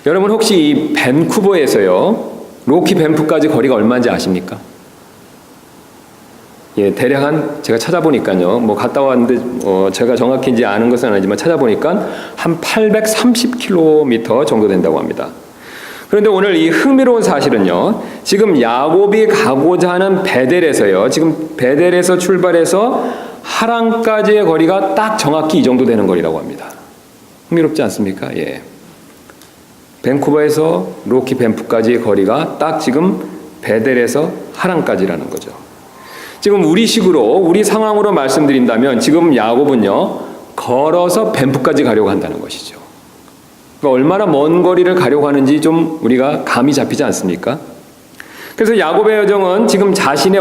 여러분 혹시 이 밴쿠버에서요 로키 밴프까지 거리가 얼마인지 아십니까? 예, 대략 제가 찾아보니까요, 뭐 갔다 왔는데 제가 정확히인지 아는 것은 아니지만 찾아보니까 한 830km 정도 된다고 합니다. 그런데 오늘 이 흥미로운 사실은요, 지금 야곱이 가고자 하는 베델에서요, 지금 베델에서 출발해서 하란까지의 거리가 딱 정확히 이 정도 되는 거리라고 합니다. 흥미롭지 않습니까? 예. 밴쿠버에서 로키 밴프까지의 거리가 딱 지금 베델에서 하란까지라는 거죠. 지금 우리 상황으로 말씀드린다면 지금 야곱은요, 걸어서 밴프까지 가려고 한다는 것이죠. 그러니까 얼마나 먼 거리를 가려고 하는지 좀 우리가 감이 잡히지 않습니까? 그래서 야곱의 여정은 지금 자신의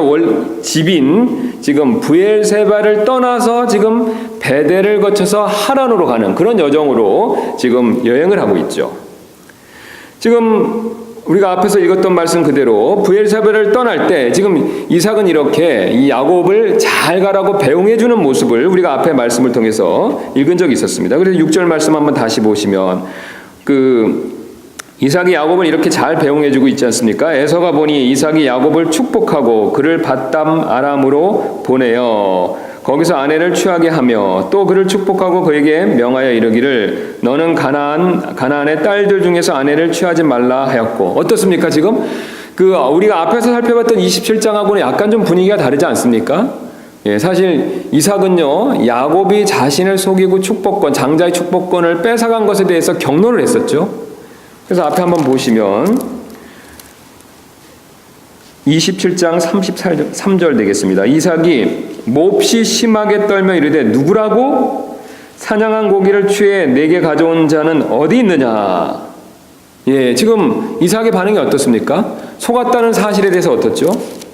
집인 지금 브엘세바를 떠나서 지금 베델을 거쳐서 하란으로 가는 그런 여정으로 지금 여행을 하고 있죠. 지금 우리가 앞에서 읽었던 말씀 그대로 브엘세바를 떠날 때 지금 이삭은 이렇게 이 야곱을 잘 가라고 배웅해 주는 모습을 우리가 앞에 말씀을 통해서 읽은 적이 있었습니다. 그래서 6절 말씀 한번 다시 보시면 이삭이 야곱을 이렇게 잘 배웅해 주고 있지 않습니까? 에서가 보니 이삭이 야곱을 축복하고 그를 밧담 아람으로 보내어 거기서 아내를 취하게 하며 또 그를 축복하고 그에게 명하여 이르기를 너는 가나안의 딸들 중에서 아내를 취하지 말라 하였고. 어떻습니까? 지금 우리가 앞에서 살펴봤던 27장하고는 약간 좀 분위기가 다르지 않습니까? 예, 사실 이삭은요, 야곱이 자신을 속이고 장자의 축복권을 뺏어간 것에 대해서 경로를 했었죠. 그래서 앞에 한번 보시면 27장 33절 되겠습니다. 이삭이 몹시 심하게 떨며 이르되 누구라고? 사냥한 고기를 취해 내게 가져온 자는 어디 있느냐? 예, 지금 이삭의 반응이 어떻습니까? 속았다는 사실에 대해서 어떻죠?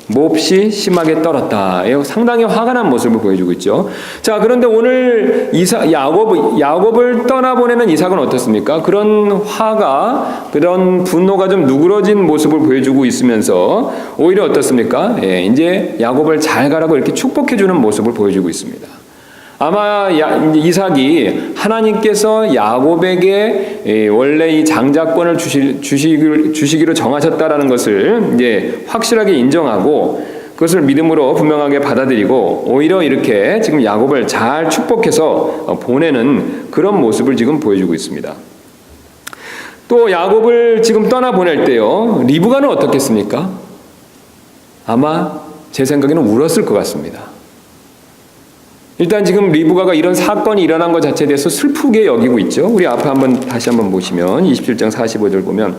몹시 심하게 떨었다. 상당히 화가 난 모습을 보여주고 있죠. 자, 그런데 오늘 야곱을 떠나보내는 이삭은 어떻습니까? 그런 화가, 그런 분노가 좀 누그러진 모습을 보여주고 있으면서 오히려 어떻습니까? 예, 이제 야곱을 잘 가라고 이렇게 축복해주는 모습을 보여주고 있습니다. 아마 이삭이 하나님께서 야곱에게 원래 이 장자권을 주시기로 정하셨다라는 것을 이제 확실하게 인정하고 그것을 믿음으로 분명하게 받아들이고 오히려 이렇게 지금 야곱을 잘 축복해서 보내는 그런 모습을 지금 보여주고 있습니다. 또 야곱을 지금 떠나보낼 때요, 리브가는 어떻겠습니까? 아마 제 생각에는 울었을 것 같습니다. 일단 지금 리브가가 이런 사건이 일어난 것 자체에 대해서 슬프게 여기고 있죠. 우리 앞에 다시 한번 보시면 27장 45절 보면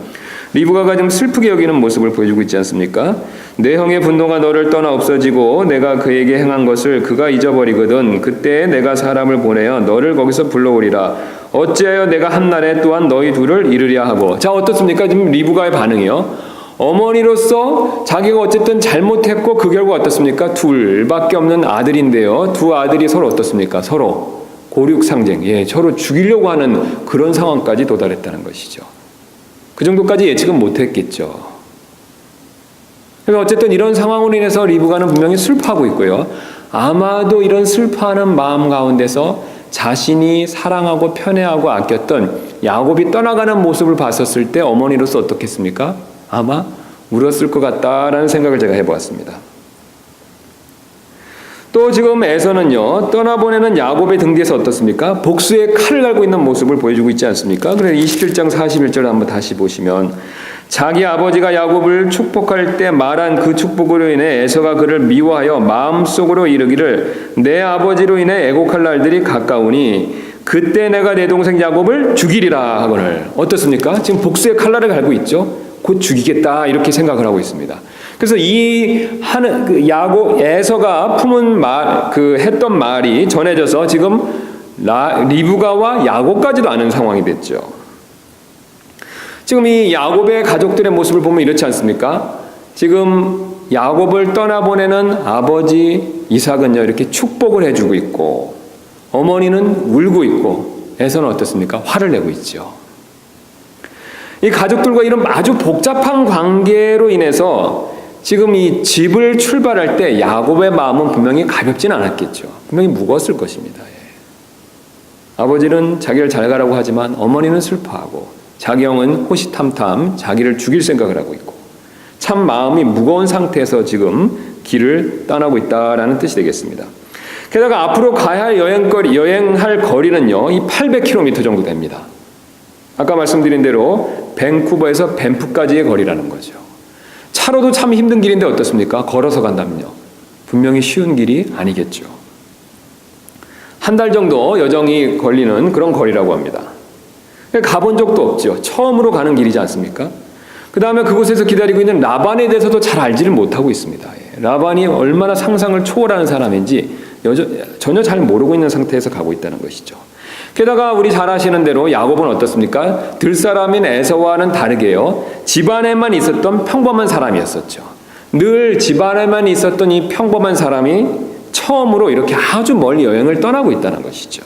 리브가가 좀 슬프게 여기는 모습을 보여주고 있지 않습니까? 내 형의 분노가 너를 떠나 없어지고 내가 그에게 행한 것을 그가 잊어버리거든 그때 내가 사람을 보내어 너를 거기서 불러오리라. 어찌하여 내가 한날에 또한 너희 둘을 이르랴 하고. 자, 어떻습니까? 지금 리브가의 반응이요. 어머니로서 자기가 어쨌든 잘못했고 그 결과 어떻습니까? 둘밖에 없는 아들인데요. 두 아들이 서로 어떻습니까? 서로 고륙상쟁, 예, 서로 죽이려고 하는 그런 상황까지 도달했다는 것이죠. 그 정도까지 예측은 못했겠죠. 그래서 어쨌든 이런 상황으로 인해서 리브가는 분명히 슬퍼하고 있고요. 아마도 이런 슬퍼하는 마음 가운데서 자신이 사랑하고 편애하고 아꼈던 야곱이 떠나가는 모습을 봤었을 때 어머니로서 어떻겠습니까? 아마 울었을 것 같다라는 생각을 제가 해보았습니다. 또 지금 에서는요, 떠나보내는 야곱의 등 뒤에서 어떻습니까? 복수의 칼을 갈고 있는 모습을 보여주고 있지 않습니까? 그래서 27장 41절 한번 다시 보시면 자기 아버지가 야곱을 축복할 때 말한 그 축복으로 인해 에서가 그를 미워하여 마음속으로 이르기를 내 아버지로 인해 애곡할 날들이 가까우니 그때 내가 내 동생 야곱을 죽이리라 하거늘. 어떻습니까? 지금 복수의 칼날을 갈고 있죠. 곧 죽이겠다 이렇게 생각을 하고 있습니다. 그래서 야곱 에서가 품은 했던 말이 전해져서 지금 리브가와 야곱까지도 아는 상황이 됐죠. 지금 이 야곱의 가족들의 모습을 보면 이렇지 않습니까? 지금 야곱을 떠나보내는 아버지 이삭은요 이렇게 축복을 해주고 있고 어머니는 울고 있고 에서는 어떻습니까? 화를 내고 있죠. 이 가족들과 이런 아주 복잡한 관계로 인해서 지금 이 집을 출발할 때 야곱의 마음은 분명히 가볍진 않았겠죠. 분명히 무거웠을 것입니다. 아버지는 자기를 잘 가라고 하지만 어머니는 슬퍼하고 자기 영은 호시탐탐 자기를 죽일 생각을 하고 있고 참 마음이 무거운 상태에서 지금 길을 떠나고 있다라는 뜻이 되겠습니다. 게다가 앞으로 가야 할 여행할 거리는요, 이 800km 정도 됩니다. 아까 말씀드린 대로 밴쿠버에서 밴프까지의 거리라는 거죠. 차로도 참 힘든 길인데 어떻습니까? 걸어서 간다면요. 분명히 쉬운 길이 아니겠죠. 한 달 정도 여정이 걸리는 그런 거리라고 합니다. 가본 적도 없죠. 처음으로 가는 길이지 않습니까? 그 다음에 그곳에서 기다리고 있는 라반에 대해서도 잘 알지를 못하고 있습니다. 라반이 얼마나 상상을 초월하는 사람인지 전혀 잘 모르고 있는 상태에서 가고 있다는 것이죠. 게다가 우리 잘 아시는 대로 야곱은 어떻습니까? 들사람인 에서와는 다르게요, 집안에만 있었던 평범한 사람이었었죠. 늘 집안에만 있었던 이 평범한 사람이 처음으로 이렇게 아주 멀리 여행을 떠나고 있다는 것이죠.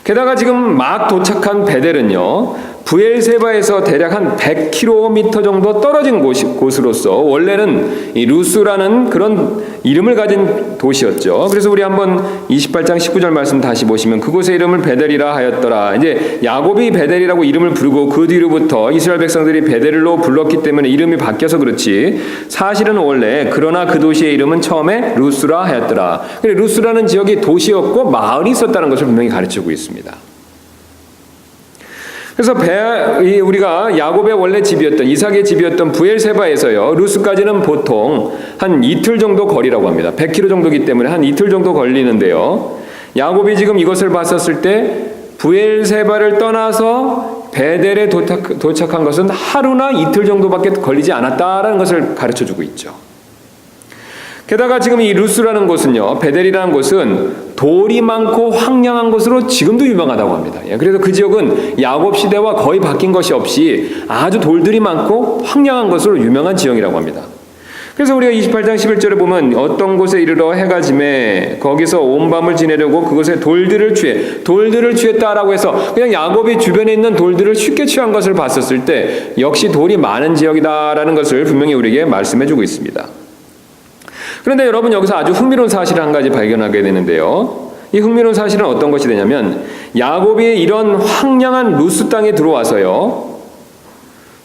게다가 지금 막 도착한 베델은요, 브엘세바에서 대략 한 100km 정도 떨어진 곳으로서 원래는 이 루스라는 그런 이름을 가진 도시였죠. 그래서 우리 한번 28장 19절 말씀 다시 보시면 그곳의 이름을 베델이라 하였더라. 이제 야곱이 베델이라고 이름을 부르고 그 뒤로부터 이스라엘 백성들이 베델로 불렀기 때문에 이름이 바뀌어서 그렇지 사실은 원래 그러나 그 도시의 이름은 처음에 루스라 하였더라. 루스라는 지역이 도시였고 마을이 있었다는 것을 분명히 가르치고 있습니다. 그래서 우리가 야곱의 원래 집이었던 이삭의 집이었던 브엘세바에서요, 루스까지는 보통 한 이틀 정도 거리라고 합니다. 100km 정도이기 때문에 한 이틀 정도 걸리는데요, 야곱이 지금 이것을 봤었을 때 브엘세바를 떠나서 베델에 도착한 것은 하루나 이틀 정도밖에 걸리지 않았다라는 것을 가르쳐주고 있죠. 게다가 지금 이 루스라는 곳은요, 베델이라는 곳은 돌이 많고 황량한 곳으로 지금도 유명하다고 합니다. 그래서 그 지역은 야곱 시대와 거의 바뀐 것이 없이 아주 돌들이 많고 황량한 것으로 유명한 지역이라고 합니다. 그래서 우리가 28장 11절에 보면 어떤 곳에 이르러 해가 지매 거기서 온 밤을 지내려고 그곳에 돌들을 취했다라고 해서 그냥 야곱이 주변에 있는 돌들을 쉽게 취한 것을 봤었을 때 역시 돌이 많은 지역이다라는 것을 분명히 우리에게 말씀해주고 있습니다. 그런데 여러분, 여기서 아주 흥미로운 사실을 한 가지 발견하게 되는데요, 이 흥미로운 사실은 어떤 것이 되냐면 야곱이 이런 황량한 루스 땅에 들어와서요,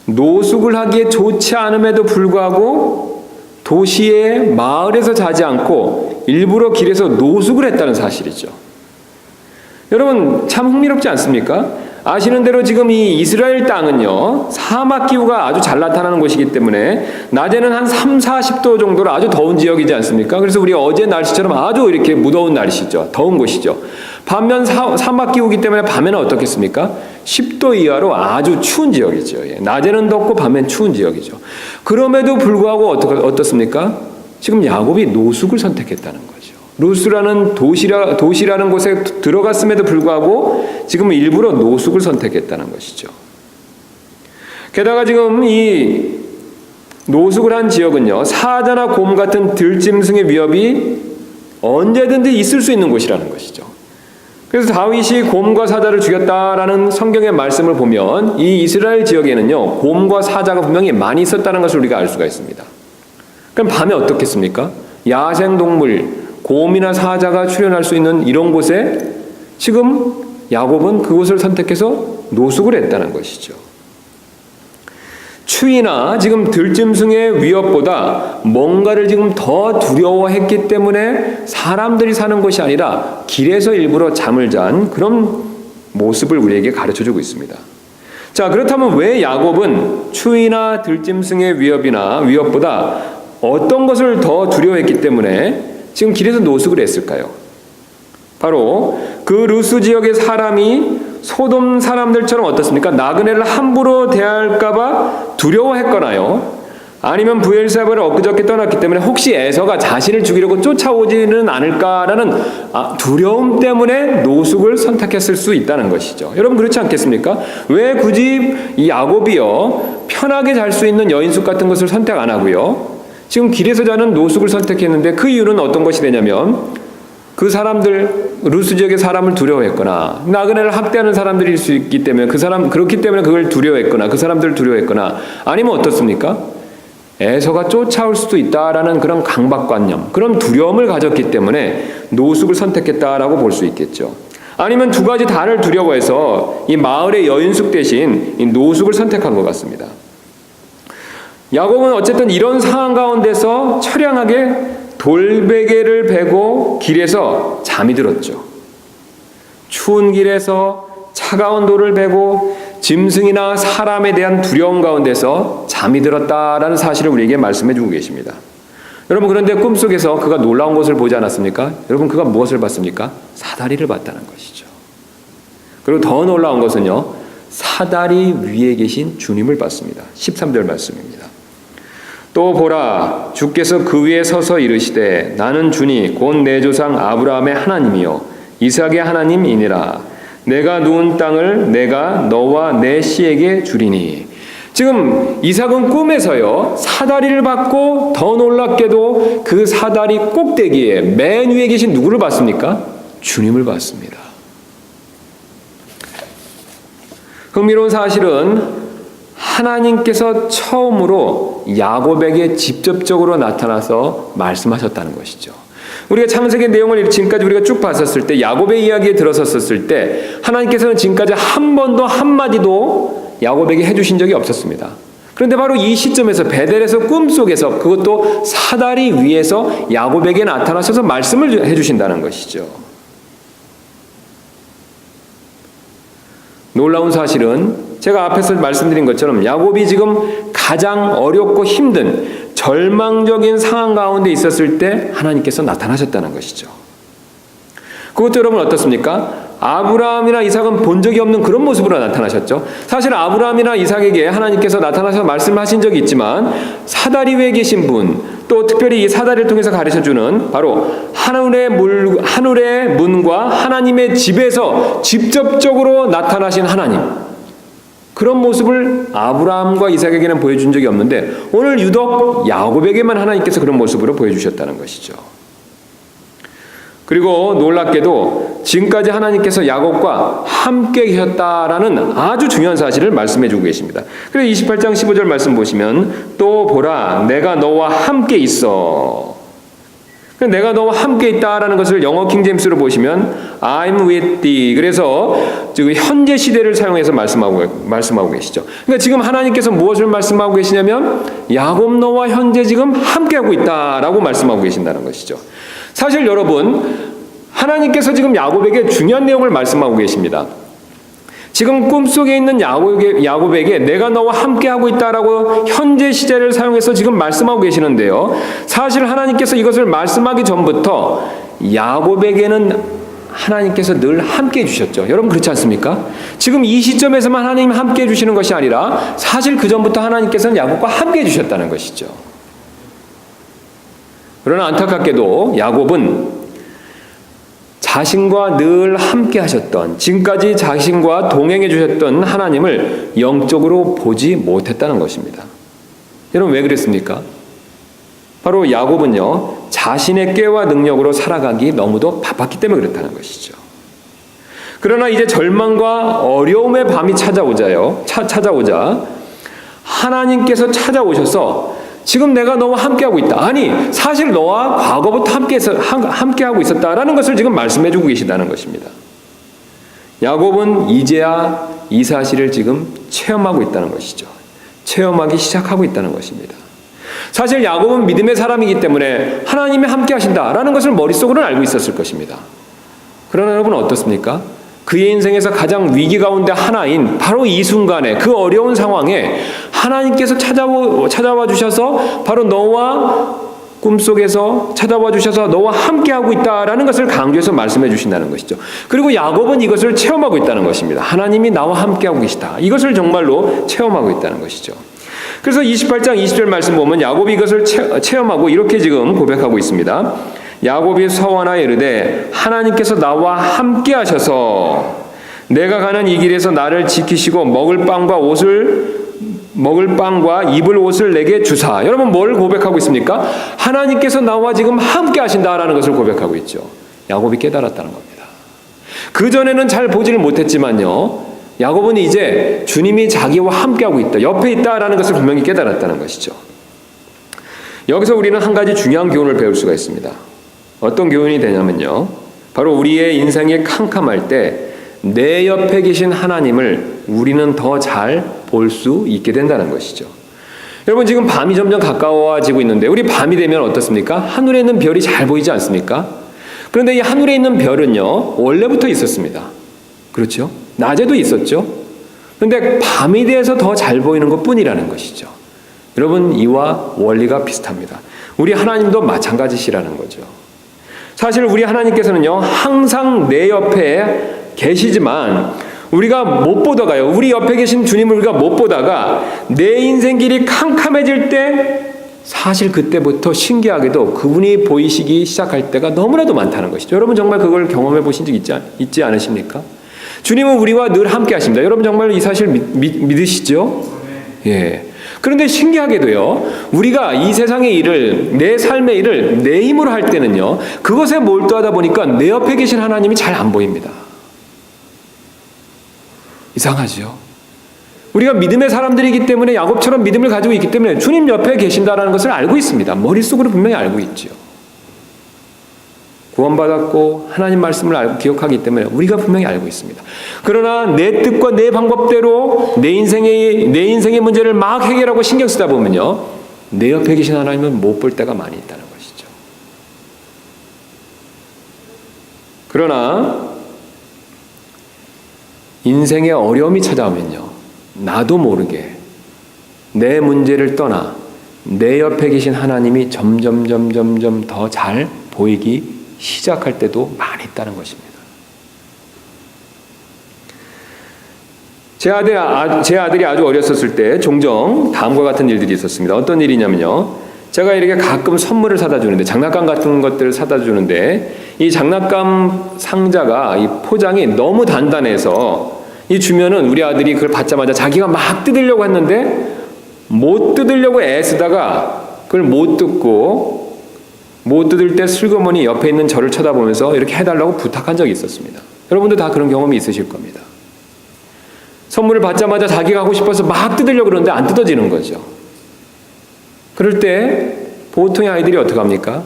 노숙을 하기에 좋지 않음에도 불구하고 도시의 마을에서 자지 않고 일부러 길에서 노숙을 했다는 사실이죠. 여러분, 참 흥미롭지 않습니까? 아시는 대로 지금 이 이스라엘 땅은요, 사막 기후가 아주 잘 나타나는 곳이기 때문에 낮에는 한 30-40도 정도로 아주 더운 지역이지 않습니까? 그래서 우리 어제 날씨처럼 아주 이렇게 무더운 날씨죠. 더운 곳이죠. 반면 사막 기후이기 때문에 밤에는 어떻겠습니까? 10도 이하로 아주 추운 지역이죠. 낮에는 덥고 밤엔 추운 지역이죠. 그럼에도 불구하고 어떻습니까? 지금 야곱이 노숙을 선택했다는 거죠. 루스라는 도시라는 곳에 들어갔음에도 불구하고 지금 일부러 노숙을 선택했다는 것이죠. 게다가 지금 이 노숙을 한 지역은요, 사자나 곰 같은 들짐승의 위협이 언제든지 있을 수 있는 곳이라는 것이죠. 그래서 다윗이 곰과 사자를 죽였다라는 성경의 말씀을 보면 이 이스라엘 지역에는요, 곰과 사자가 분명히 많이 있었다는 것을 우리가 알 수가 있습니다. 그럼 밤에 어떻겠습니까? 야생동물, 곰이나 사자가 출현할 수 있는 이런 곳에 지금 야곱은 그곳을 선택해서 노숙을 했다는 것이죠. 추위나 지금 들짐승의 위협보다 뭔가를 지금 더 두려워했기 때문에 사람들이 사는 곳이 아니라 길에서 일부러 잠을 잔 그런 모습을 우리에게 가르쳐주고 있습니다. 자, 그렇다면 왜 야곱은 추위나 들짐승의 위협보다 어떤 것을 더 두려워했기 때문에 지금 길에서 노숙을 했을까요? 바로 그 루스 지역의 사람이 소돔 사람들처럼 어떻습니까? 나그네를 함부로 대할까봐 두려워했거나요, 아니면 브엘세바를 엊그저께 떠났기 때문에 혹시 에서가 자신을 죽이려고 쫓아오지는 않을까라는 두려움 때문에 노숙을 선택했을 수 있다는 것이죠. 여러분, 그렇지 않겠습니까? 왜 굳이 이 야곱이요, 편하게 잘 수 있는 여인숙 같은 것을 선택 안 하고요, 지금 길에서 자는 노숙을 선택했는데 그 이유는 어떤 것이 되냐면 그 사람들, 루스 지역의 사람을 두려워했거나 나그네를 학대하는 사람들일 수 있기 때문에 그렇기 때문에 그걸 두려워했거나 그 사람들을 두려워했거나 아니면 어떻습니까? 에서가 쫓아올 수도 있다라는 그런 강박관념, 그런 두려움을 가졌기 때문에 노숙을 선택했다라고 볼 수 있겠죠. 아니면 두 가지 다를 두려워해서 이 마을의 여인숙 대신 이 노숙을 선택한 것 같습니다. 야곱은 어쨌든 이런 상황 가운데서 처량하게 돌베개를 베고 길에서 잠이 들었죠. 추운 길에서 차가운 돌을 베고 짐승이나 사람에 대한 두려움 가운데서 잠이 들었다라는 사실을 우리에게 말씀해 주고 계십니다. 여러분, 그런데 꿈속에서 그가 놀라운 것을 보지 않았습니까? 여러분, 그가 무엇을 봤습니까? 사다리를 봤다는 것이죠. 그리고 더 놀라운 것은요, 사다리 위에 계신 주님을 봤습니다. 13절 말씀입니다. 또 보라, 주께서 그 위에 서서 이르시되 나는 주니 곧 내 조상 아브라함의 하나님이요 이삭의 하나님이니라. 내가 누운 땅을 내가 너와 내 씨에게 주리니. 지금 이삭은 꿈에서요, 사다리를 봤고 더 놀랍게도 그 사다리 꼭대기에 맨 위에 계신 누구를 봤습니까? 주님을 봤습니다. 흥미로운 사실은 하나님께서 처음으로 야곱에게 직접적으로 나타나서 말씀하셨다는 것이죠. 우리가 창세기 내용을 지금까지 우리가 쭉 봤었을 때, 야곱의 이야기에 들어섰을 때 하나님께서는 지금까지 한 번도 한마디도 야곱에게 해주신 적이 없었습니다. 그런데 바로 이 시점에서 베델에서 꿈속에서, 그것도 사다리 위에서 야곱에게 나타나셔서 말씀을 해주신다는 것이죠. 놀라운 사실은 제가 앞에서 말씀드린 것처럼 야곱이 지금 가장 어렵고 힘든 절망적인 상황 가운데 있었을 때 하나님께서 나타나셨다는 것이죠. 그것도 여러분 어떻습니까? 아브라함이나 이삭은 본 적이 없는 그런 모습으로 나타나셨죠. 사실 아브라함이나 이삭에게 하나님께서 나타나셔서 말씀하신 적이 있지만 사다리 위에 계신 분, 또 특별히 이 사다리를 통해서 가르쳐주는 바로 하늘의 문과 하나님의 집에서 직접적으로 나타나신 하나님, 그런 모습을 아브라함과 이삭에게는 보여준 적이 없는데 오늘 유독 야곱에게만 하나님께서 그런 모습으로 보여주셨다는 것이죠. 그리고 놀랍게도 지금까지 하나님께서 야곱과 함께 계셨다라는 아주 중요한 사실을 말씀해 주고 계십니다. 그래서 28장 15절 말씀 보시면 또 보라, 내가 너와 함께 있어. 내가 너와 함께 있다라는 것을 영어 킹제임스로 보시면 I'm with thee. 그래서 지금 현재 시대를 사용해서 말씀하고 계시죠. 그러니까 지금 하나님께서 무엇을 말씀하고 계시냐면 야곱 너와 현재 지금 함께하고 있다라고 말씀하고 계신다는 것이죠. 사실 여러분, 하나님께서 지금 야곱에게 중요한 내용을 말씀하고 계십니다. 지금 꿈속에 있는 야곱에게 내가 너와 함께하고 있다라고 현재 시제를 사용해서 지금 말씀하고 계시는데요. 사실 하나님께서 이것을 말씀하기 전부터 야곱에게는 하나님께서 늘 함께해 주셨죠. 여러분 그렇지 않습니까? 지금 이 시점에서만 하나님이 함께해 주시는 것이 아니라 사실 그 전부터 하나님께서는 야곱과 함께해 주셨다는 것이죠. 그러나 안타깝게도 야곱은 자신과 늘 함께 하셨던, 지금까지 자신과 동행해 주셨던 하나님을 영적으로 보지 못했다는 것입니다. 여러분 왜 그랬습니까? 바로 야곱은요, 자신의 꾀와 능력으로 살아가기 너무도 바빴기 때문에 그렇다는 것이죠. 그러나 이제 절망과 어려움의 밤이 찾아오자 하나님께서 찾아오셔서 지금 내가 너와 함께하고 있다. 아니, 사실 너와 과거부터 함께하고 있었다라는 것을 지금 말씀해주고 계시다는 것입니다. 야곱은 이제야 이 사실을 지금 체험하고 있다는 것이죠. 체험하기 시작하고 있다는 것입니다. 사실 야곱은 믿음의 사람이기 때문에 하나님이 함께 하신다라는 것을 머릿속으로는 알고 있었을 것입니다. 그러나 여러분 어떻습니까? 그의 인생에서 가장 위기 가운데 하나인 바로 이 순간에, 그 어려운 상황에 하나님께서 찾아와 주셔서 바로 너와 꿈속에서 찾아와 주셔서 너와 함께하고 있다라는 것을 강조해서 말씀해 주신다는 것이죠. 그리고 야곱은 이것을 체험하고 있다는 것입니다. 하나님이 나와 함께하고 계시다. 이것을 정말로 체험하고 있다는 것이죠. 그래서 28장 20절 말씀 보면 야곱이 이것을 체험하고 이렇게 지금 고백하고 있습니다. 야곱이 서원하여 이르되 하나님께서 나와 함께 하셔서 내가 가는 이 길에서 나를 지키시고 먹을 빵과 입을 옷을 내게 주사. 여러분 뭘 고백하고 있습니까? 하나님께서 나와 지금 함께 하신다라는 것을 고백하고 있죠. 야곱이 깨달았다는 겁니다. 그전에는 잘 보지를 못했지만요, 야곱은 이제 주님이 자기와 함께하고 있다, 옆에 있다라는 것을 분명히 깨달았다는 것이죠. 여기서 우리는 한 가지 중요한 교훈을 배울 수가 있습니다. 어떤 교훈이 되냐면요, 바로 우리의 인생이 캄캄할 때 내 옆에 계신 하나님을 우리는 더 잘 볼 수 있게 된다는 것이죠. 여러분, 지금 밤이 점점 가까워지고 있는데 우리 밤이 되면 어떻습니까? 하늘에 있는 별이 잘 보이지 않습니까? 그런데 이 하늘에 있는 별은요, 원래부터 있었습니다. 그렇죠? 낮에도 있었죠. 그런데 밤이 돼서 더 잘 보이는 것뿐이라는 것이죠. 여러분, 이와 원리가 비슷합니다. 우리 하나님도 마찬가지시라는 거죠. 사실 우리 하나님께서는요, 항상 내 옆에 계시지만 우리가 못 보다가요, 우리 옆에 계신 주님을 우리가 못 보다가 내 인생 길이 캄캄해질 때 사실 그때부터 신기하게도 그분이 보이시기 시작할 때가 너무나도 많다는 것이죠. 여러분, 정말 그걸 경험해 보신 적 있지 않으십니까? 주님은 우리와 늘 함께 하십니다. 여러분, 정말 이 사실 믿으시죠? 예. 그런데 신기하게도요, 우리가 이 세상의 일을, 내 삶의 일을 내 힘으로 할 때는요, 그것에 몰두하다 보니까 내 옆에 계신 하나님이 잘 안 보입니다. 이상하죠? 우리가 믿음의 사람들이기 때문에, 야곱처럼 믿음을 가지고 있기 때문에 주님 옆에 계신다는 것을 알고 있습니다. 머릿속으로 분명히 알고 있죠. 구원받았고 하나님 말씀을 알고 기억하기 때문에 우리가 분명히 알고 있습니다. 그러나 내 뜻과 내 방법대로 내 인생의 문제를 막 해결하고 신경 쓰다 보면요, 내 옆에 계신 하나님은 못 볼 때가 많이 있다는 것이죠. 그러나 인생의 어려움이 찾아오면요, 나도 모르게 내 문제를 떠나 내 옆에 계신 하나님이 점점 더 잘 보이기 시작할 때도 많이 있다는 것입니다. 제 아들이 아주 어렸었을 때 종종 다음과 같은 일들이 있었습니다. 어떤 일이냐면요, 제가 이렇게 가끔 선물을 사다 주는데, 장난감 같은 것들을 사다 주는데 이 장난감 상자가, 이 포장이 너무 단단해서 이 주면은 우리 아들이 그걸 받자마자 자기가 막 뜯으려고 했는데 못 뜯으려고 애쓰다가 그걸 못 뜯을 때 슬그머니 옆에 있는 저를 쳐다보면서 이렇게 해달라고 부탁한 적이 있었습니다. 여러분도 다 그런 경험이 있으실 겁니다. 선물을 받자마자 자기가 하고 싶어서 막 뜯으려고 그러는데 안 뜯어지는 거죠. 그럴 때 보통의 아이들이 어떻게 합니까?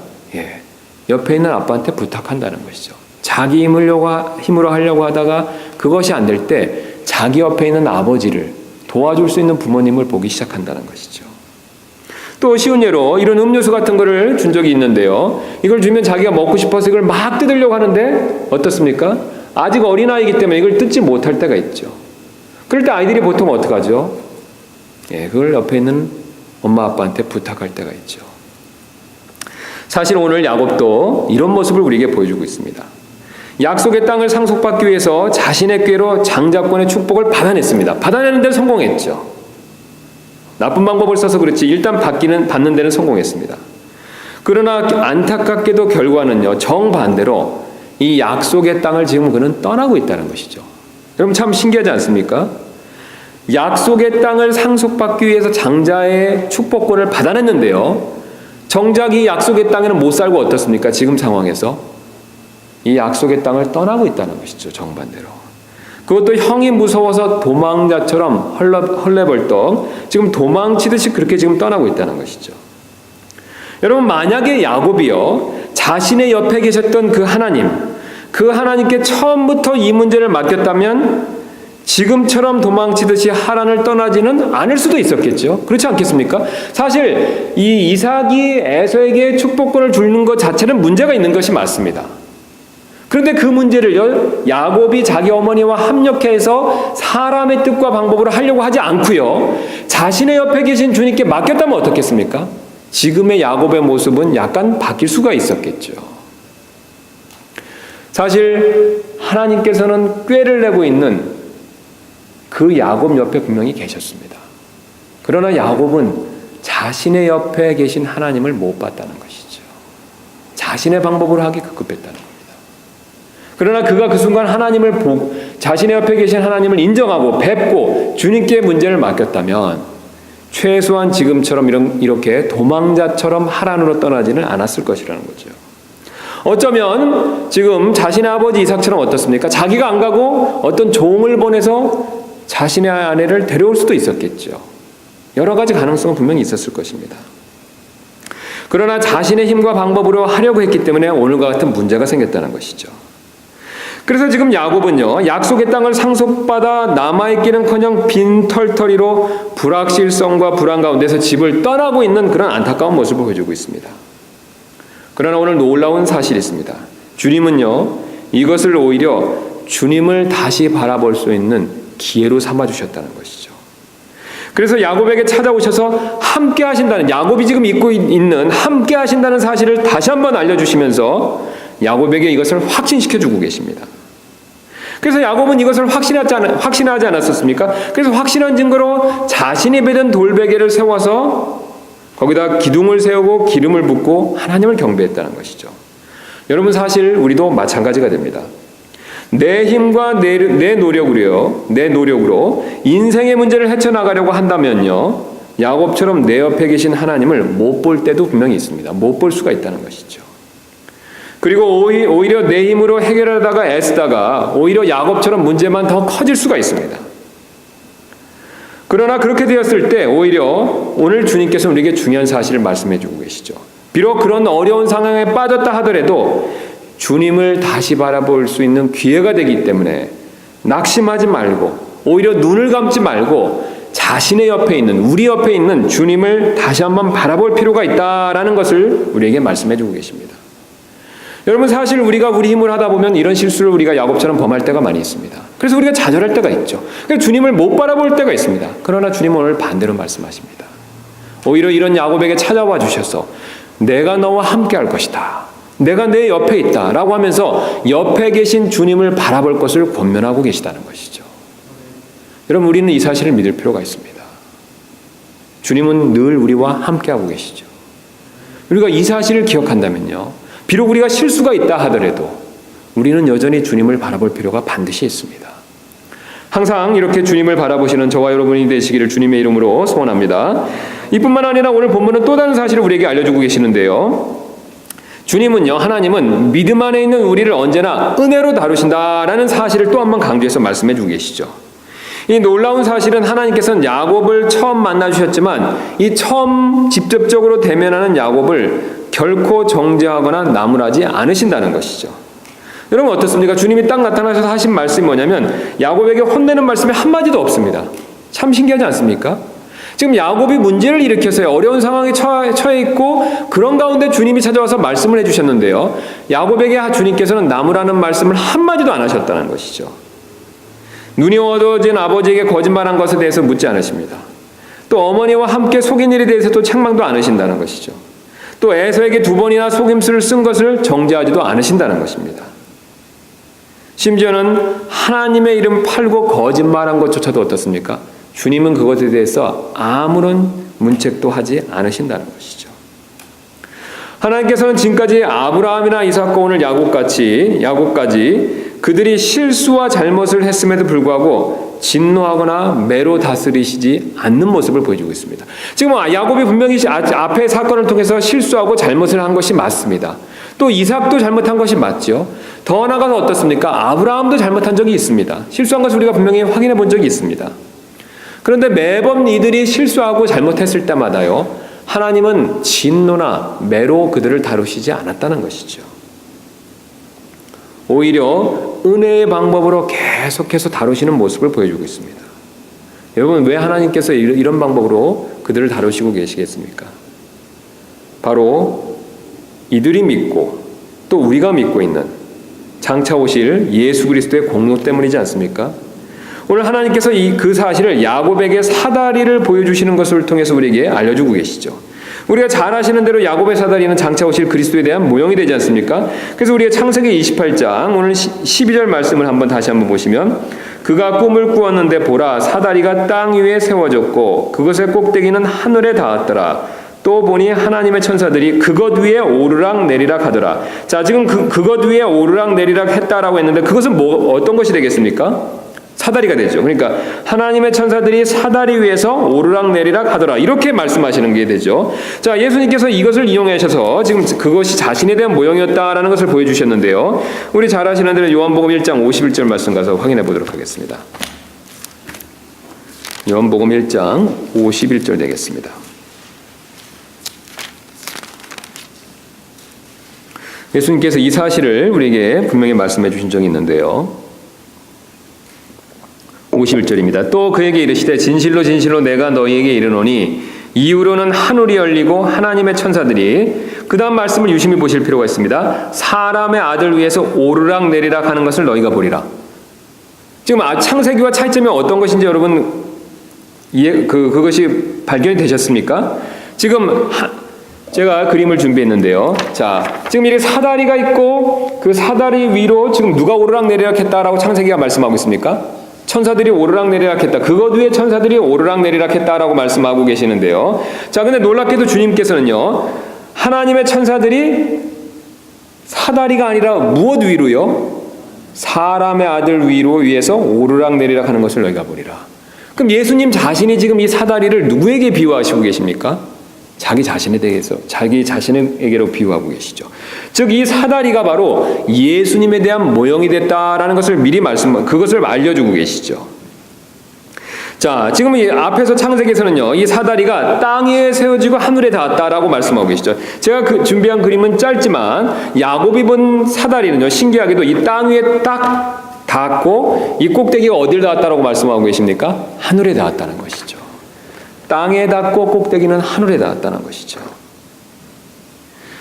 옆에 있는 아빠한테 부탁한다는 것이죠. 자기 힘으로 하려고 하다가 그것이 안 될 때 자기 옆에 있는 아버지를 도와줄 수 있는 부모님을 보기 시작한다는 것이죠. 또 쉬운 예로 이런 음료수 같은 거를 준 적이 있는데요, 이걸 주면 자기가 먹고 싶어서 이걸 막 뜯으려고 하는데 어떻습니까? 아직 어린아이이기 때문에 이걸 뜯지 못할 때가 있죠. 그럴 때 아이들이 보통 어떻게 하죠? 그걸 옆에 있는 엄마 아빠한테 부탁할 때가 있죠. 사실 오늘 야곱도 이런 모습을 우리에게 보여주고 있습니다. 약속의 땅을 상속받기 위해서 자신의 꾀로 장자권의 축복을 받아냈습니다. 받아내는 데는 성공했죠. 나쁜 방법을 써서 그렇지 일단 받는 데는 성공했습니다. 그러나 안타깝게도 결과는요, 정반대로 이 약속의 땅을 지금 그는 떠나고 있다는 것이죠. 여러분, 참 신기하지 않습니까? 약속의 땅을 상속받기 위해서 장자의 축복권을 받아냈는데요, 정작 이 약속의 땅에는 못 살고 어떻습니까? 지금 상황에서 이 약속의 땅을 떠나고 있다는 것이죠. 정반대로. 그것도 형이 무서워서 도망자처럼 헐레벌떡 지금 도망치듯이 그렇게 지금 떠나고 있다는 것이죠. 여러분, 만약에 야곱이요, 자신의 옆에 계셨던 그 하나님께 처음부터 이 문제를 맡겼다면 지금처럼 도망치듯이 하란을 떠나지는 않을 수도 있었겠죠. 그렇지 않겠습니까? 사실 이 이삭이 에서에게 축복권을 주는 것 자체는 문제가 있는 것이 맞습니다. 그런데 그 문제를요, 야곱이 자기 어머니와 합력해서 사람의 뜻과 방법으로 하려고 하지 않고요, 자신의 옆에 계신 주님께 맡겼다면 어떻겠습니까? 지금의 야곱의 모습은 약간 바뀔 수가 있었겠죠. 사실 하나님께서는 꾀를 내고 있는 그 야곱 옆에 분명히 계셨습니다. 그러나 야곱은 자신의 옆에 계신 하나님을 못 봤다는 것이죠. 자신의 방법으로 하기 급급했다는 겁니다. 그러나 그가 그 순간 하나님을 보고 자신의 옆에 계신 하나님을 인정하고 뵙고 주님께 문제를 맡겼다면 최소한 지금처럼 이렇게 도망자처럼 하란으로 떠나지는 않았을 것이라는 거죠. 어쩌면 지금 자신의 아버지 이삭처럼 어떻습니까? 자기가 안 가고 어떤 종을 보내서 자신의 아내를 데려올 수도 있었겠죠. 여러 가지 가능성은 분명히 있었을 것입니다. 그러나 자신의 힘과 방법으로 하려고 했기 때문에 오늘과 같은 문제가 생겼다는 것이죠. 그래서 지금 야곱은요, 약속의 땅을 상속받아 남아있기는커녕 빈털터리로 불확실성과 불안 가운데서 집을 떠나고 있는 그런 안타까운 모습을 보여주고 있습니다. 그러나 오늘 놀라운 사실이 있습니다. 주님은요, 이것을 오히려 주님을 다시 바라볼 수 있는 기회로 삼아주셨다는 것이죠. 그래서 야곱에게 찾아오셔서 함께 하신다는, 야곱이 지금 잊고 있는 함께 하신다는 사실을 다시 한번 알려주시면서 야곱에게 이것을 확신시켜주고 계십니다. 그래서 야곱은 이것을 확신하지 않았었습니까? 그래서 확신한 증거로 자신이 베든 돌베개를 세워서 거기다 기둥을 세우고 기름을 붓고 하나님을 경배했다는 것이죠. 여러분, 사실 우리도 마찬가지가 됩니다. 내 힘과 내 노력으로 인생의 문제를 헤쳐나가려고 한다면요, 야곱처럼 내 옆에 계신 하나님을 못 볼 때도 분명히 있습니다. 못 볼 수가 있다는 것이죠. 그리고 오히려 내 힘으로 해결하다가 애쓰다가 오히려 야곱처럼 문제만 더 커질 수가 있습니다. 그러나 그렇게 되었을 때 오히려 오늘 주님께서 우리에게 중요한 사실을 말씀해 주고 계시죠. 비록 그런 어려운 상황에 빠졌다 하더라도 주님을 다시 바라볼 수 있는 기회가 되기 때문에 낙심하지 말고 오히려 눈을 감지 말고 자신의 옆에 있는, 우리 옆에 있는 주님을 다시 한번 바라볼 필요가 있다라는 것을 우리에게 말씀해 주고 계십니다. 여러분, 사실 우리가 우리 힘을 하다 보면 이런 실수를 우리가 야곱처럼 범할 때가 많이 있습니다. 그래서 우리가 좌절할 때가 있죠. 그래서 주님을 못 바라볼 때가 있습니다. 그러나 주님은 오늘 반대로 말씀하십니다. 오히려 이런 야곱에게 찾아와 주셔서 내가 너와 함께 할 것이다, 내가 내 옆에 있다 라고 하면서 옆에 계신 주님을 바라볼 것을 권면하고 계시다는 것이죠. 여러분, 우리는 이 사실을 믿을 필요가 있습니다. 주님은 늘 우리와 함께하고 계시죠. 우리가 이 사실을 기억한다면요, 비록 우리가 실수가 있다 하더라도 우리는 여전히 주님을 바라볼 필요가 반드시 있습니다. 항상 이렇게 주님을 바라보시는 저와 여러분이 되시기를 주님의 이름으로 소원합니다. 이뿐만 아니라 오늘 본문은 또 다른 사실을 우리에게 알려주고 계시는데요, 주님은요, 하나님은 믿음 안에 있는 우리를 언제나 은혜로 다루신다라는 사실을 또 한 번 강조해서 말씀해 주고 계시죠. 이 놀라운 사실은 하나님께서는 야곱을 처음 만나주셨지만 이 처음 직접적으로 대면하는 야곱을 결코 정죄하거나 나무라지 않으신다는 것이죠. 여러분, 어떻습니까? 주님이 딱 나타나셔서 하신 말씀이 뭐냐면 야곱에게 혼내는 말씀이 한마디도 없습니다. 참 신기하지 않습니까? 지금 야곱이 문제를 일으켜서요, 어려운 상황에 처해 있고 그런 가운데 주님이 찾아와서 말씀을 해주셨는데요, 야곱에게 주님께서는 나무라는 말씀을 한마디도 안 하셨다는 것이죠. 눈이 어두워진 아버지에게 거짓말한 것에 대해서 묻지 않으십니다. 또 어머니와 함께 속인 일에 대해서도 책망도 않으신다는 것이죠. 또 에서에게 2번이나 속임수를 쓴 것을 정죄하지도 않으신다는 것입니다. 심지어는 하나님의 이름 팔고 거짓말한 것조차도 어떻습니까? 주님은 그것에 대해서 아무런 문책도 하지 않으신다는 것이죠. 하나님께서는 지금까지 아브라함이나 이삭과 오늘 야곱까지 그들이 실수와 잘못을 했음에도 불구하고 진노하거나 매로 다스리시지 않는 모습을 보여주고 있습니다. 지금 야곱이 분명히 앞의 사건을 통해서 실수하고 잘못을 한 것이 맞습니다. 또 이삭도 잘못한 것이 맞죠. 더 나아가서 어떻습니까? 아브라함도 잘못한 적이 있습니다. 실수한 것을 우리가 분명히 확인해 본 적이 있습니다. 그런데 매번 이들이 실수하고 잘못했을 때마다요, 하나님은 진노나 매로 그들을 다루시지 않았다는 것이죠. 오히려 은혜의 방법으로 계속해서 다루시는 모습을 보여주고 있습니다. 여러분, 왜 하나님께서 이런 방법으로 그들을 다루시고 계시겠습니까? 바로 이들이 믿고 또 우리가 믿고 있는 장차 오실 예수 그리스도의 공로 때문이지 않습니까? 오늘 하나님께서 그 사실을 야곱에게 사다리를 보여주시는 것을 통해서 우리에게 알려주고 계시죠. 우리가 잘 아시는 대로 야곱의 사다리는 장차 오실 그리스도에 대한 모형이 되지 않습니까? 그래서 우리가 창세기 28장 오늘 12절 말씀을 다시 한번 보시면, 그가 꿈을 꾸었는데 보라, 사다리가 땅 위에 세워졌고 그것의 꼭대기는 하늘에 닿았더라. 또 보니 하나님의 천사들이 그것 위에 오르락 내리락 하더라. 자, 지금 그것 위에 오르락 내리락 했다라고 했는데 그것은 어떤 것이 되겠습니까? 사다리가 되죠. 그러니까 하나님의 천사들이 사다리 위에서 오르락 내리락 하더라, 이렇게 말씀하시는 게 되죠. 자, 예수님께서 이것을 이용하셔서 지금 그것이 자신에 대한 모형이었다라는 것을 보여주셨는데요, 우리 잘 아시는 대로 요한복음 1장 51절 말씀 가서 확인해 보도록 하겠습니다. 요한복음 1장 51절 되겠습니다. 예수님께서 이 사실을 우리에게 분명히 말씀해 주신 적이 있는데요. 51절입니다. 또 그에게 이르시되 진실로 진실로 내가 너희에게 이르노니 이후로는 하늘이 열리고 하나님의 천사들이, 그 다음 말씀을 유심히 보실 필요가 있습니다. 사람의 아들 위에서 오르락 내리락 하는 것을 너희가 보리라. 지금 창세기와 차이점이 어떤 것인지 여러분 그것이 발견이 되셨습니까? 지금 제가 그림을 준비했는데요. 자, 지금 이렇게 사다리가 있고 그 사다리 위로 지금 누가 오르락 내리락 했다라고 창세기가 말씀하고 있습니까? 천사들이 오르락 내리락 했다. 그것 위에 천사들이 오르락 내리락 했다라고 말씀하고 계시는데요. 자, 근데 놀랍게도 주님께서는요, 하나님의 천사들이 사다리가 아니라 무엇 위로요? 사람의 아들 위에서 오르락 내리락 하는 것을 너희가 보리라. 그럼 예수님 자신이 지금 이 사다리를 누구에게 비유하시고 계십니까? 자기 자신에 대해서, 자기 자신에게로 비유하고 계시죠. 즉, 이 사다리가 바로 예수님에 대한 모형이 됐다라는 것을 미리 그것을 알려주고 계시죠. 자, 지금 이 앞에서 창세기에서는요, 이 사다리가 땅에 세워지고 하늘에 닿았다라고 말씀하고 계시죠. 제가 준비한 그림은 짧지만 야곱이 본 사다리는요, 신기하게도 이 땅 위에 딱 닿았고 이 꼭대기가 어딜 닿았다라고 말씀하고 계십니까? 하늘에 닿았다는 것이죠. 땅에 닿고 꼭대기는 하늘에 닿았다는 것이죠.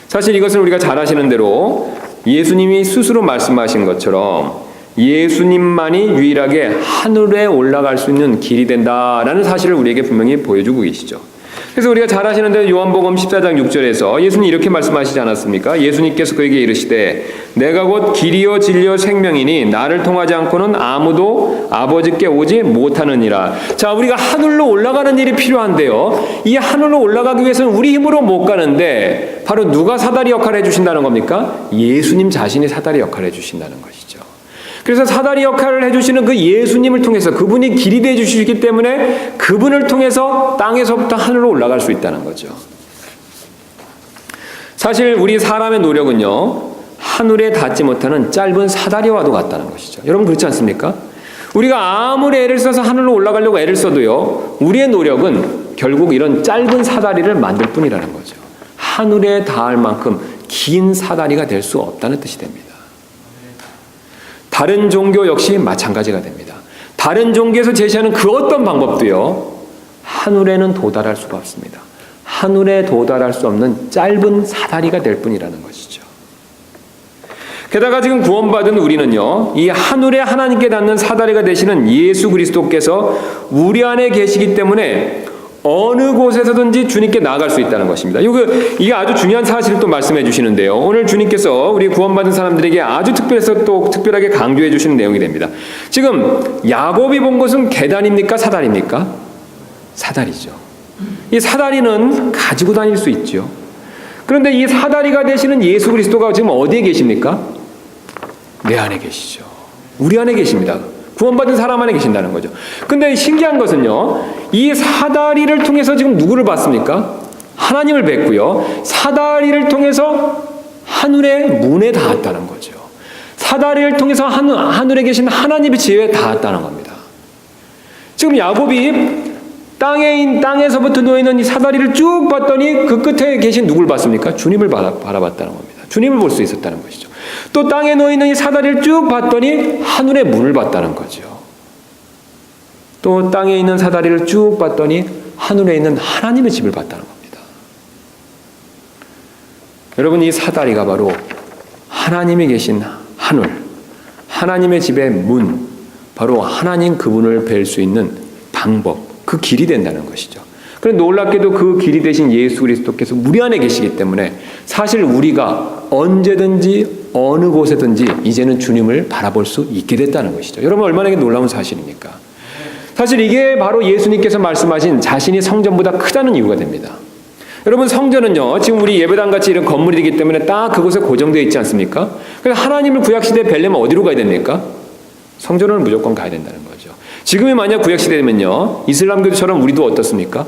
사실 이것을 우리가 잘 아시는 대로 예수님이 스스로 말씀하신 것처럼 예수님만이 유일하게 하늘에 올라갈 수 있는 길이 된다라는 사실을 우리에게 분명히 보여주고 계시죠. 그래서 우리가 잘 아시는 대로 요한복음 14장 6절에서 예수님 이렇게 말씀하시지 않았습니까? 예수님께서 그에게 이르시되 내가 곧 길이요 진리요 생명이니 나를 통하지 않고는 아무도 아버지께 오지 못하느니라. 자, 우리가 하늘로 올라가는 일이 필요한데요, 이 하늘로 올라가기 위해서는 우리 힘으로 못 가는데 바로 누가 사다리 역할을 해주신다는 겁니까? 예수님 자신이 사다리 역할을 해주신다는 것이죠. 그래서 사다리 역할을 해주시는 그 예수님을 통해서, 그분이 길이 되어주시기 때문에 그분을 통해서 땅에서부터 하늘로 올라갈 수 있다는 거죠. 사실 우리 사람의 노력은요, 하늘에 닿지 못하는 짧은 사다리와도 같다는 것이죠. 여러분 그렇지 않습니까? 우리가 아무리 애를 써서 하늘로 올라가려고 애를 써도요, 우리의 노력은 결국 이런 짧은 사다리를 만들 뿐이라는 거죠. 하늘에 닿을 만큼 긴 사다리가 될 수 없다는 뜻이 됩니다. 다른 종교 역시 마찬가지가 됩니다. 다른 종교에서 제시하는 그 어떤 방법도요, 하늘에는 도달할 수가 없습니다. 하늘에 도달할 수 없는 짧은 사다리가 될 뿐이라는 것이죠. 게다가 지금 구원받은 우리는요, 이 하늘에 하나님께 닿는 사다리가 되시는 예수 그리스도께서 우리 안에 계시기 때문에 어느 곳에서든지 주님께 나아갈 수 있다는 것입니다. 이게 아주 중요한 사실을 또 말씀해 주시는데요. 오늘 주님께서 우리 구원받은 사람들에게 아주 특별하게 강조해 주시는 내용이 됩니다. 지금 야곱이 본 것은 계단입니까? 사다리입니까? 사다리죠. 이 사다리는 가지고 다닐 수 있죠. 그런데 이 사다리가 되시는 예수 그리스도가 지금 어디에 계십니까? 내 안에 계시죠. 우리 안에 계십니다. 구원받은 사람 안에 계신다는 거죠. 근데 신기한 것은요, 이 사다리를 통해서 지금 누구를 봤습니까? 하나님을 뵀고요. 사다리를 통해서 하늘의 문에 닿았다는 거죠. 사다리를 통해서 하늘에 계신 하나님의 지혜에 닿았다는 겁니다. 지금 야곱이 땅에서부터 놓여있는 이 사다리를 쭉 봤더니 그 끝에 계신 누굴 봤습니까? 주님을 바라봤다는 겁니다. 주님을 볼 수 있었다는 것이죠. 또 땅에 놓여있는 이 사다리를 쭉 봤더니 하늘의 문을 봤다는 거죠. 또 땅에 있는 사다리를 쭉 봤더니 하늘에 있는 하나님의 집을 봤다는 겁니다. 여러분, 이 사다리가 바로 하나님이 계신 하늘, 하나님의 집의 문, 바로 하나님 그분을 뵐 수 있는 방법, 그 길이 된다는 것이죠. 그런데 놀랍게도 그 길이 되신 예수 그리스도께서 우리 안에 계시기 때문에 사실 우리가 언제든지 어느 곳에든지 이제는 주님을 바라볼 수 있게 됐다는 것이죠. 여러분, 얼마나 놀라운 사실입니까? 사실 이게 바로 예수님께서 말씀하신 자신이 성전보다 크다는 이유가 됩니다. 여러분, 성전은요, 지금 우리 예배당 같이 이런 건물이기 때문에 딱 그곳에 고정되어 있지 않습니까? 그래서 하나님을 구약시대에 뵈려면 어디로 가야 됩니까? 성전을 무조건 가야 된다는 거죠. 지금이 만약 구약시대면요, 이슬람교처럼 우리도 어떻습니까?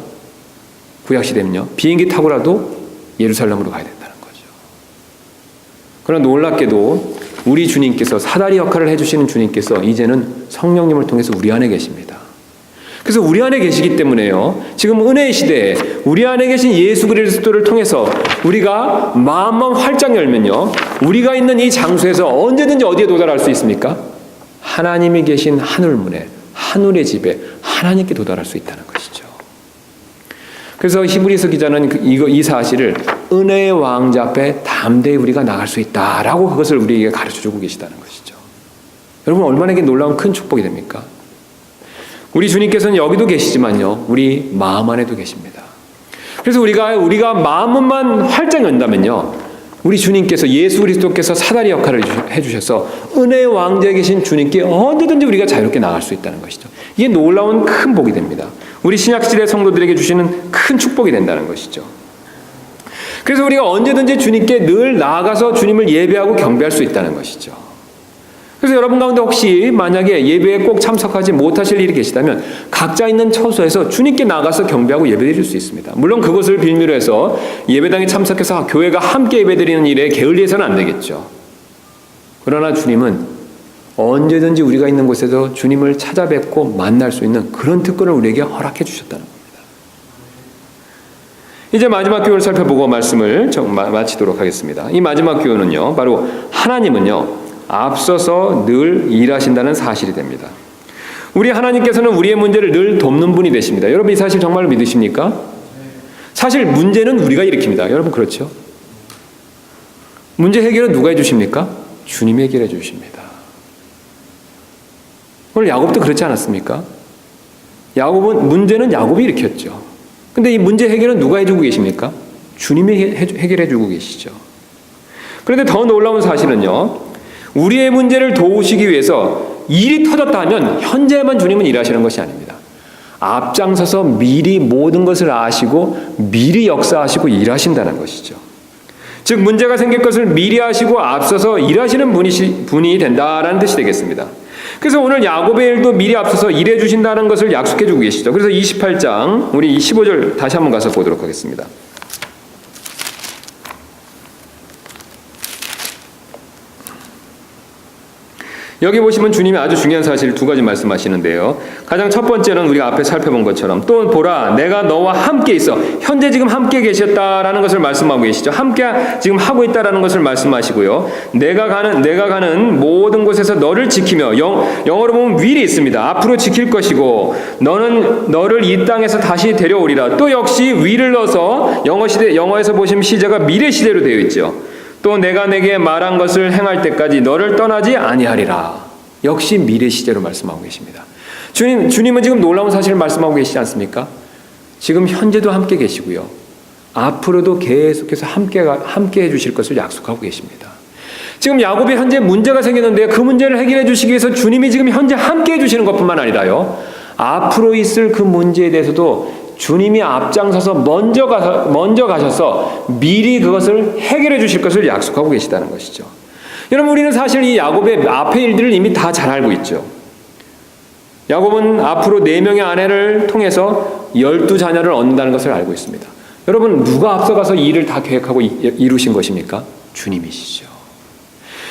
구약시대면요, 비행기 타고라도 예루살렘으로 가야 된다는 거죠. 그러나 놀랍게도 우리 주님께서, 사다리 역할을 해주시는 주님께서 이제는 성령님을 통해서 우리 안에 계십니다. 그래서 우리 안에 계시기 때문에요. 지금 은혜의 시대에 우리 안에 계신 예수 그리스도를 통해서 우리가 마음만 활짝 열면요, 우리가 있는 이 장소에서 언제든지 어디에 도달할 수 있습니까? 하나님이 계신 하늘문에, 하늘의 집에 하나님께 도달할 수 있다는 것이죠. 그래서 히브리서 기자는 이 사실을 은혜의 왕자 앞에 담대히 우리가 나갈 수 있다라고 그것을 우리에게 가르쳐주고 계시다는 것이죠. 여러분, 얼마나 이게 놀라운 큰 축복이 됩니까? 우리 주님께서는 여기도 계시지만요, 우리 마음 안에도 계십니다. 그래서 우리가 마음만 활짝 연다면요, 우리 주님께서, 예수 그리스도께서 사다리 역할을 해주셔서 은혜의 왕자에 계신 주님께 언제든지 우리가 자유롭게 나갈 수 있다는 것이죠. 이게 놀라운 큰 복이 됩니다. 우리 신약시대 성도들에게 주시는 큰 축복이 된다는 것이죠. 그래서 우리가 언제든지 주님께 늘 나아가서 주님을 예배하고 경배할 수 있다는 것이죠. 그래서 여러분 가운데 혹시 만약에 예배에 꼭 참석하지 못하실 일이 계시다면 각자 있는 처소에서 주님께 나가서 경배하고 예배드릴 수 있습니다. 물론 그것을 빌미로 해서 예배당에 참석해서 교회가 함께 예배드리는 일에 게을리해서는 안 되겠죠. 그러나 주님은 언제든지 우리가 있는 곳에서 주님을 찾아뵙고 만날 수 있는 그런 특권을 우리에게 허락해 주셨다는 겁니다. 이제 마지막 교훈을 살펴보고 말씀을 마치도록 하겠습니다. 이 마지막 교훈은요, 바로 하나님은요, 앞서서 늘 일하신다는 사실이 됩니다. 우리 하나님께서는 우리의 문제를 늘 돕는 분이 되십니다. 여러분, 이 사실 정말 믿으십니까? 사실 문제는 우리가 일으킵니다. 여러분, 그렇죠? 문제 해결은 누가 해주십니까? 주님이 해결해 주십니다. 오늘 야곱도 그렇지 않았습니까? 문제는 야곱이 일으켰죠. 근데 이 문제 해결은 누가 해주고 계십니까? 주님이 해결해 주고 계시죠. 그런데 더 놀라운 사실은요, 우리의 문제를 도우시기 위해서 일이 터졌다 하면 현재만 주님은 일하시는 것이 아닙니다. 앞장서서 미리 모든 것을 아시고 미리 역사하시고 일하신다는 것이죠. 즉, 문제가 생길 것을 미리 하시고 앞서서 일하시는 분이 된다라는 뜻이 되겠습니다. 그래서 오늘 야곱의 일도 미리 앞서서 일해 주신다는 것을 약속해 주고 계시죠. 그래서 28장 우리 15절 다시 한번 가서 보도록 하겠습니다. 여기 보시면 주님이 아주 중요한 사실 두 가지 말씀하시는데요. 가장 첫 번째는 우리가 앞에 살펴본 것처럼 또 보라, 내가 너와 함께 있어. 현재 지금 함께 계셨다라는 것을 말씀하고 계시죠. 함께 지금 하고 있다라는 것을 말씀하시고요. 내가 가는 모든 곳에서 너를 지키며, 영어로 보면 will이 있습니다. 앞으로 지킬 것이고 너를 이 땅에서 다시 데려오리라. 또 역시 will을 넣어서 영어에서 보시면 시제가 미래 시제로 되어 있죠. 또 내가 내게 말한 것을 행할 때까지 너를 떠나지 아니하리라. 역시 미래 시제로 말씀하고 계십니다. 주님은 지금 놀라운 사실을 말씀하고 계시지 않습니까? 지금 현재도 함께 계시고요, 앞으로도 계속해서 함께 해주실 것을 약속하고 계십니다. 지금 야곱이 현재 문제가 생겼는데 그 문제를 해결해 주시기 위해서 주님이 지금 현재 함께 해주시는 것뿐만 아니라요, 앞으로 있을 그 문제에 대해서도 주님이 앞장서서 먼저 가셔서 미리 그것을 해결해 주실 것을 약속하고 계시다는 것이죠. 여러분, 우리는 사실 이 야곱의 앞의 일들을 이미 다 잘 알고 있죠. 야곱은 앞으로 4명의 아내를 통해서 12자녀를 얻는다는 것을 알고 있습니다. 여러분, 누가 앞서가서 이 일을 다 계획하고 이루신 것입니까? 주님이시죠.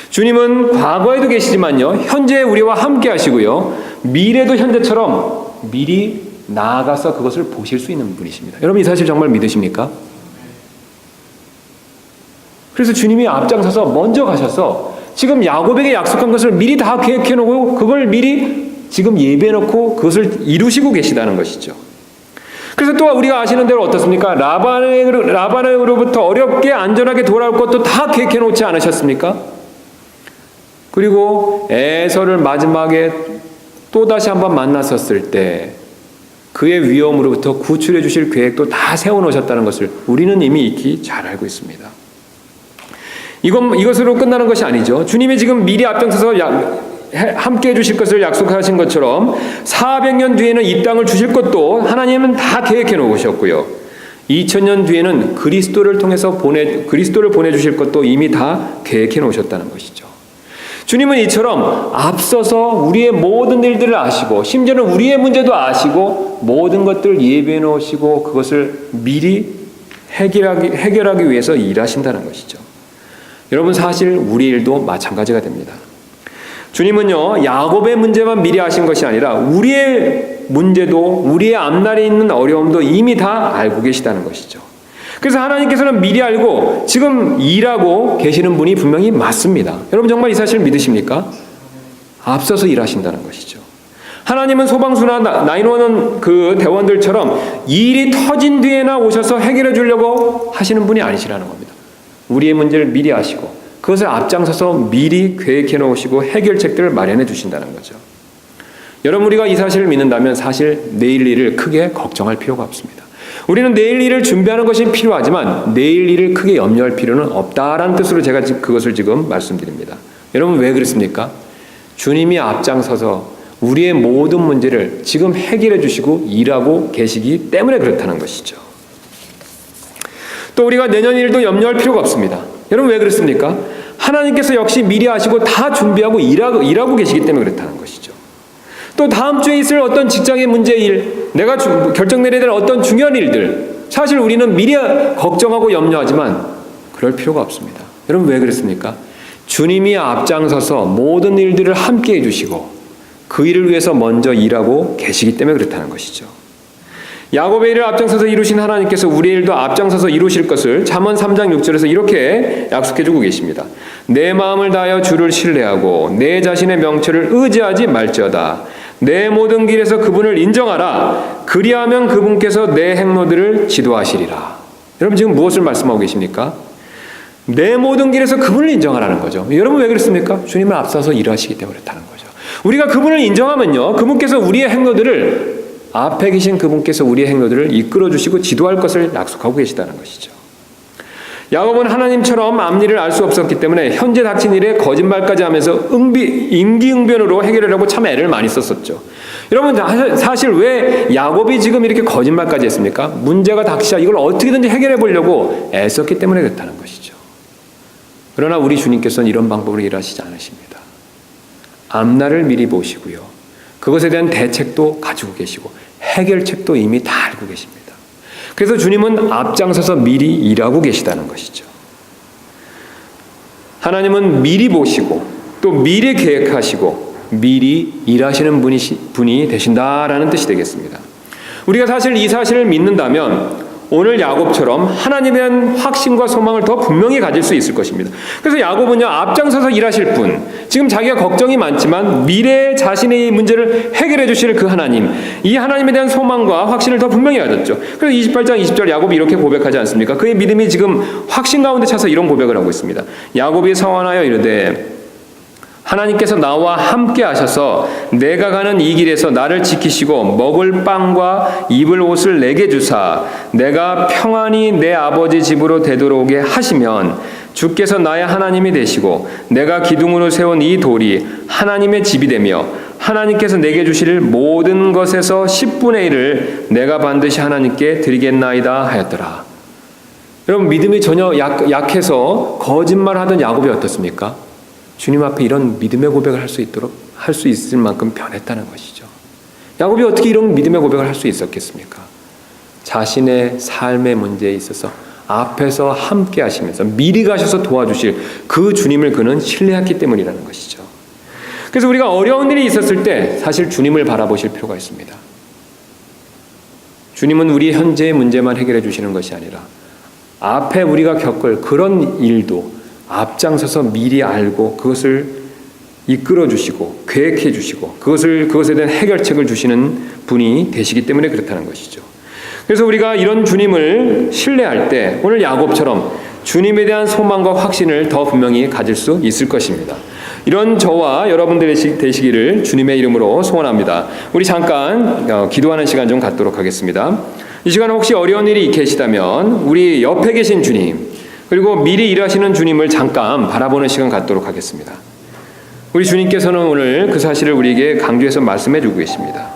주님은 과거에도 계시지만요, 현재 우리와 함께 하시고요, 미래도 현재처럼 미리 나아가서 그것을 보실 수 있는 분이십니다. 여러분, 이 사실 정말 믿으십니까? 그래서 주님이 앞장서서 먼저 가셔서 지금 야곱에게 약속한 것을 미리 다 계획해 놓고 그걸 미리 지금 예배해 놓고 그것을 이루시고 계시다는 것이죠. 그래서 또 우리가 아시는 대로 어떻습니까? 라반으로부터 어렵게 안전하게 돌아올 것도 다 계획해 놓지 않으셨습니까? 그리고 에서를 마지막에 또다시 한번 만났었을 때 그의 위험으로부터 구출해 주실 계획도 다 세워놓으셨다는 것을 우리는 이미 익히 잘 알고 있습니다. 이것으로 끝나는 것이 아니죠. 주님이 지금 미리 앞장서서 함께 해주실 것을 약속하신 것처럼 400년 뒤에는 이 땅을 주실 것도 하나님은 다 계획해 놓으셨고요, 2000년 뒤에는 그리스도를 보내주실 것도 이미 다 계획해 놓으셨다는 것이죠. 주님은 이처럼 앞서서 우리의 모든 일들을 아시고 심지어는 우리의 문제도 아시고 모든 것들을 예배해 놓으시고 그것을 미리 해결하기 위해서 일하신다는 것이죠. 여러분, 사실 우리 일도 마찬가지가 됩니다. 주님은요, 야곱의 문제만 미리 아신 것이 아니라 우리의 문제도 우리의 앞날에 있는 어려움도 이미 다 알고 계시다는 것이죠. 그래서 하나님께서는 미리 알고 지금 일하고 계시는 분이 분명히 맞습니다. 여러분 정말 이 사실을 믿으십니까? 앞서서 일하신다는 것이죠. 하나님은 소방수나 911 그 대원들처럼 일이 터진 뒤에나 오셔서 해결해 주려고 하시는 분이 아니시라는 겁니다. 우리의 문제를 미리 아시고 그것을 앞장서서 미리 계획해 놓으시고 해결책들을 마련해 주신다는 거죠. 여러분 우리가 이 사실을 믿는다면 사실 내일 일을 크게 걱정할 필요가 없습니다. 우리는 내일 일을 준비하는 것이 필요하지만 내일 일을 크게 염려할 필요는 없다라는 뜻으로 제가 그것을 지금 말씀드립니다. 여러분 왜 그렇습니까? 주님이 앞장서서 우리의 모든 문제를 지금 해결해 주시고 일하고 계시기 때문에 그렇다는 것이죠. 또 우리가 내년 일도 염려할 필요가 없습니다. 여러분 왜 그렇습니까? 하나님께서 역시 미리 아시고 다 준비하고 일하고 계시기 때문에 그렇다는 것이죠. 또 다음 주에 있을 어떤 직장의 문제 일, 내가 결정 내려야 될 어떤 중요한 일들, 사실 우리는 미리 걱정하고 염려하지만 그럴 필요가 없습니다. 여러분 왜 그렇습니까? 주님이 앞장서서 모든 일들을 함께 해주시고 그 일을 위해서 먼저 일하고 계시기 때문에 그렇다는 것이죠. 야곱의 일을 앞장서서 이루신 하나님께서 우리의 일도 앞장서서 이루실 것을 잠언 3장 6절에서 이렇게 약속해주고 계십니다. 내 마음을 다하여 주를 신뢰하고 내 자신의 명철을 의지하지 말지어다. 내 모든 길에서 그분을 인정하라. 그리하면 그분께서 내 행로들을 지도하시리라. 여러분 지금 무엇을 말씀하고 계십니까? 내 모든 길에서 그분을 인정하라는 거죠. 여러분 왜 그렇습니까? 주님을 앞서서 일하시기 때문에 그렇다는 거죠. 우리가 그분을 인정하면요, 그분께서 우리의 행로들을, 앞에 계신 그분께서 우리의 행로들을 이끌어 주시고 지도할 것을 약속하고 계시다는 것이죠. 야곱은 하나님처럼 앞일을 알 수 없었기 때문에 현재 닥친 일에 거짓말까지 하면서 임기응변으로 해결하려고 참 애를 많이 썼었죠. 여러분 사실 왜 야곱이 지금 이렇게 거짓말까지 했습니까? 문제가 닥치자 이걸 어떻게든지 해결해 보려고 애썼기 때문에 그렇다는 것이죠. 그러나 우리 주님께서는 이런 방법으로 일하시지 않으십니다. 앞날을 미리 보시고요, 그것에 대한 대책도 가지고 계시고 해결책도 이미 다 알고 계십니다. 그래서 주님은 앞장서서 미리 일하고 계시다는 것이죠. 하나님은 미리 보시고 또 미리 계획하시고 미리 일하시는 분이 되신다라는 뜻이 되겠습니다. 우리가 사실 이 사실을 믿는다면 오늘 야곱처럼 하나님에 대한 확신과 소망을 더 분명히 가질 수 있을 것입니다. 그래서 야곱은요, 앞장서서 일하실 분, 지금 자기가 걱정이 많지만 미래의 자신의 문제를 해결해 주실 그 하나님, 이 하나님에 대한 소망과 확신을 더 분명히 가졌죠. 그래서 28장 20절 야곱이 이렇게 고백하지 않습니까? 그의 믿음이 지금 확신 가운데 차서 이런 고백을 하고 있습니다. 야곱이 서원하여 이르되 하나님께서 나와 함께 하셔서 내가 가는 이 길에서 나를 지키시고 먹을 빵과 입을 옷을 내게 주사 내가 평안히 내 아버지 집으로 되돌아오게 하시면 주께서 나의 하나님이 되시고 내가 기둥으로 세운 이 돌이 하나님의 집이 되며 하나님께서 내게 주실 모든 것에서 10분의 1을 내가 반드시 하나님께 드리겠나이다 하였더라. 여러분 믿음이 전혀 약해서 거짓말하던 야곱이 어떻습니까? 주님 앞에 이런 믿음의 고백을 할 수 있을 만큼 변했다는 것이죠. 야곱이 어떻게 이런 믿음의 고백을 할 수 있었겠습니까? 자신의 삶의 문제에 있어서 앞에서 함께 하시면서 미리 가셔서 도와주실 그 주님을 그는 신뢰했기 때문이라는 것이죠. 그래서 우리가 어려운 일이 있었을 때 사실 주님을 바라보실 필요가 있습니다. 주님은 우리 현재의 문제만 해결해 주시는 것이 아니라 앞에 우리가 겪을 그런 일도 앞장서서 미리 알고 그것을 이끌어 주시고 계획해 주시고 그것에 대한 해결책을 주시는 분이 되시기 때문에 그렇다는 것이죠. 그래서 우리가 이런 주님을 신뢰할 때 오늘 야곱처럼 주님에 대한 소망과 확신을 더 분명히 가질 수 있을 것입니다. 이런 저와 여러분들이 되시기를 주님의 이름으로 소원합니다. 우리 잠깐 기도하는 시간 좀 갖도록 하겠습니다. 이 시간에 혹시 어려운 일이 계시다면 우리 옆에 계신 주님 그리고 미리 일하시는 주님을 잠깐 바라보는 시간 갖도록 하겠습니다. 우리 주님께서는 오늘 그 사실을 우리에게 강조해서 말씀해 주고 계십니다.